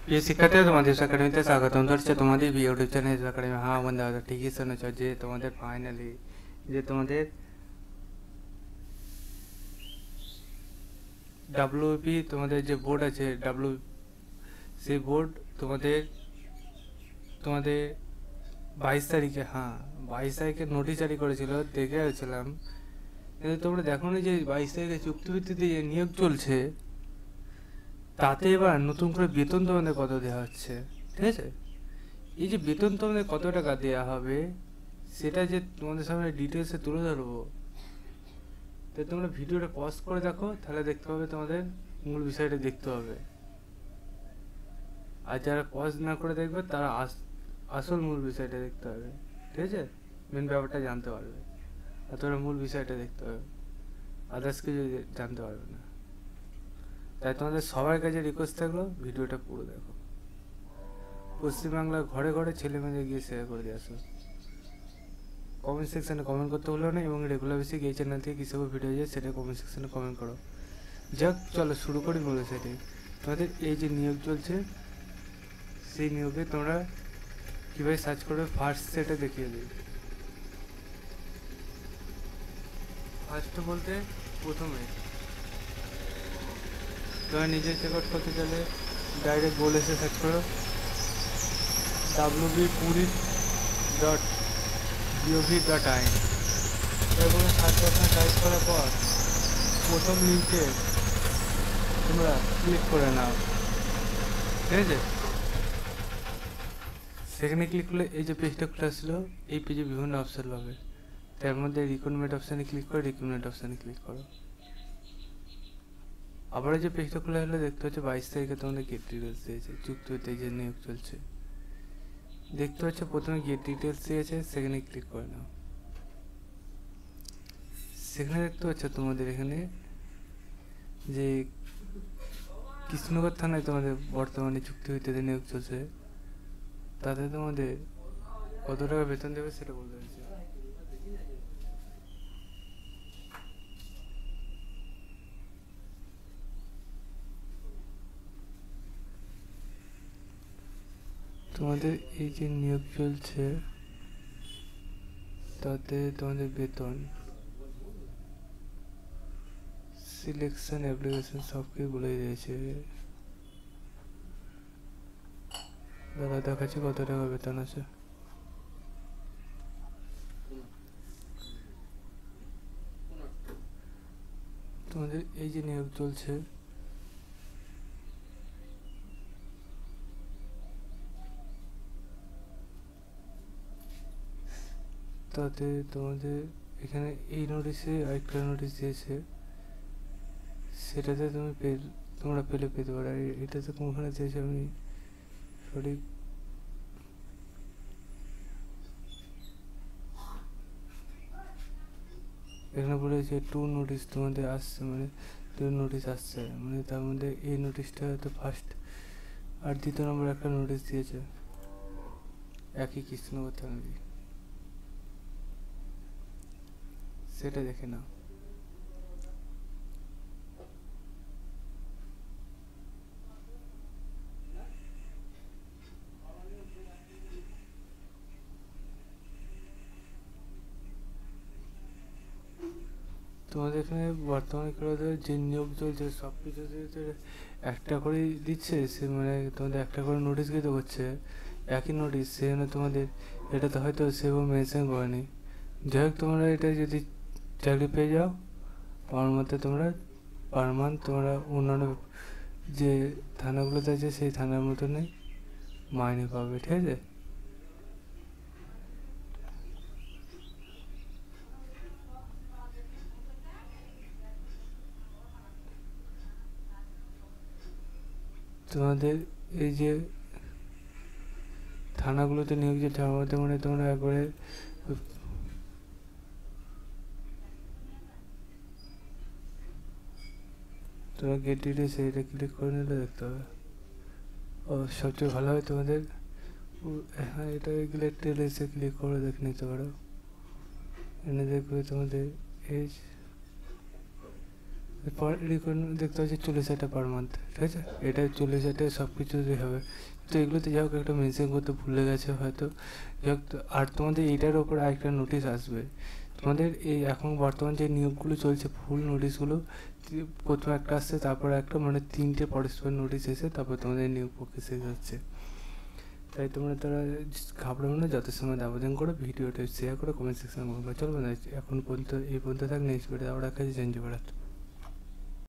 प्रिय शिक्षार्थी तुम्हारे एकेडमी स्वागतम करছে তোমাদের ইউটিউব চ্যানেল একাডেমি। হ্যাঁ বন্ধুরা ঠিকই শুনেছ যে তোমাদের ফাইনালি যে তোমাদের ডাব্লিউপি তোমাদের যে বোর্ড আছে সেই বোর্ড তোমাদের তোমাদের 22 তারিখে, হ্যাঁ 22 তারিখে নোটিশ জারি করেছিল, দেখে গেছিলাম। কিন্তু তোমরা দেখো না যে 22 তারিখে চুক্তিভিত্তিতে যে নিয়োগ চলছে, তাতে এবার নতুন করে বেতন তোমাদের কত দেওয়া হচ্ছে, ঠিক আছে? এই যে বেতন তোমাদের কত টাকা দেওয়া হবে সেটা যে তোমাদের সামনে ডিটেলসে তুলে ধরবো, তো তোমরা ভিডিওটা পজ করে দেখো, তাহলে দেখতে হবে তোমাদের মূল বিষয়টা দেখতে হবে। আর যারা পজ না করে দেখবে তারা আসল মূল বিষয়টা দেখতে হবে, ঠিক আছে? মেন ব্যাপারটা জানতে পারবে, আর তোমরা মূল বিষয়টা দেখতে হবে, আদার্স কিছু জানতে পারবে না। তাই তোমাদের সবার কাছে রিকোয়েস্ট থাকলো ভিডিওটা পুরো দেখো। পশ্চিমবাংলার ঘরে ঘরে ছেলে মেয়েদের গিয়ে শেয়ার করে দিয়ে আসো। কমেন্ট সেকশানে কমেন্ট করতে ভুলো না, এবং রেগুলার বেসিক এই চ্যানেল থেকে কী সব ভিডিও যায় সেটা কমেন্ট সেকশানে কমেন্ট করো। যাক চলো শুরু করি মূল সেটাই। তোমাদের এই যে নিয়োগ চলছে, সেই নিয়োগে তোমরা কীভাবে সার্চ করবে ফার্স্ট সেটা দেখিয়ে দিই। ফার্স্ট বলতে প্রথমে তোমরা নিজে চেক আউট করতে চাইলে ডাইরেক্ট গোল এসে সার্চ করো wp.gov.in। এরপরে সার্চ অপশন টাইপ করার পর প্রথম লিঙ্কে তোমরা ক্লিক করে নাও, ঠিক আছে? সেখানে ক্লিক করলে এই যে পেজটা খুলে আসলো, এই পেজে বিভিন্ন অপশান পাবে। তার মধ্যে রিক্রুটমেন্ট অপশানে ক্লিক করে রিক্রুটমেন্ট অপশানে ক্লিক করো। আবার যে পেজটা খুলে আসলে দেখতে হচ্ছে 22 তারিখে তোমাদের গেট ডিটেলস দিয়েছে, চুক্তিতে যে নিয়োগ চলছে। দেখতে হচ্ছে প্রথমে গেট ডিটেলস দিয়েছে, সেখানে ক্লিক করে নাও। সেখানে দেখতে হচ্ছে তোমাদের এখানে যে কৃষ্ণনগর থানায় তোমাদের বর্তমানে চুক্তিভিত্তিতে নিয়োগ চলছে, তাতে তোমাদের কত টাকা বেতন দেবে সেটা বলতে হয়েছে। তোমাদের এই যে নিয়োগ চলছে তাতে তোমাদের বেতন, সিলেকশন, অ্যাপ্লিকেশন সব কিছু বলে দিয়েছে। দাদা দেখাচ্ছি কত টাকা বেতন আছে। তোমাদের এই যে নিয়োগ চলছে, তাতে তোমাদের এখানে এই নোটিশে আরেকটা নোটিশ দিয়েছে, সেটাতে তোমরা পেলে পেতে পারো। এটাতে কোনখানে দিয়েছে আমি সঠিক এখানে বলেছে টু নোটিশ তোমাদের আসছে, মানে টু নোটিশ আসছে, মানে তার মধ্যে এই নোটিশটা হয়তো ফার্স্ট আর দ্বিতীয় নম্বর একটা নোটিশ দিয়েছে একই কৃষ্ণনগর থানারই, সেটা দেখে নাও। তোমাদের এখানে বর্তমানে যে নিয়োগ চলছে সব কিছুতে একটা করেই দিচ্ছে, সে মানে তোমাদের একটা করে নোটিশ দিতে হচ্ছে, একই নোটিশ, সেজন্য তোমাদের এটাতে হয়তো সেভাবে মেনশন করেনি। যাই হোক তোমরা এটা যদি চাকরি পেয়ে যাও, আমার মতে তোমরা পার মান্থ তোমরা অন্যান্য যে থানাগুলোতে আছে সেই থানার মতনই মাইনে পাবে, ঠিক আছে? তোমাদের এই যে থানাগুলোতে নিয়োগ যে তার মধ্যে মানে তোমরা একবারে তোমরা গেট ডিটেলস এটা ক্লিক করে নিলে দেখতে হবে। ও সবচেয়ে ভালো হয় তোমাদের হ্যাঁ এটা গেট ডিটেলসে ক্লিক করে দেখে নিতে পারো। এনে দেখবে তোমাদের এজ এরপর দেখতে পাচ্ছি 40,000 পার মান্থ, ঠিক আছে, এটা 40,000 সব কিছুতেই হবে। তো এগুলোতে যাই হোক একটা মেনশন করতে ভুলে গেছে হয়তো, যাই হোক। আর তোমাদের এইটার ওপর আরেকটা নোটিশ আসবে। তোমাদের এই এখন বর্তমান যে নিয়োগগুলো চলছে ফুল নোটিশগুলো প্রথমে একটা আসছে, তারপর একটা, মানে 3টে পরস্পর নোটিশ এসে তারপর তোমাদের নিয়োগ প্রক্রিয়া শেষ হচ্ছে। তাই তোমরা তারা ঘাবড়াবে না, যত সময় আবেদন করো, ভিডিওটা শেয়ার করে কমেন্ট সেকশনে বলবে। চলো এখন পর্যন্ত এই পর্যন্ত থাক, নেক্সট ভিডিও আবার দেখা যাচ্ছে।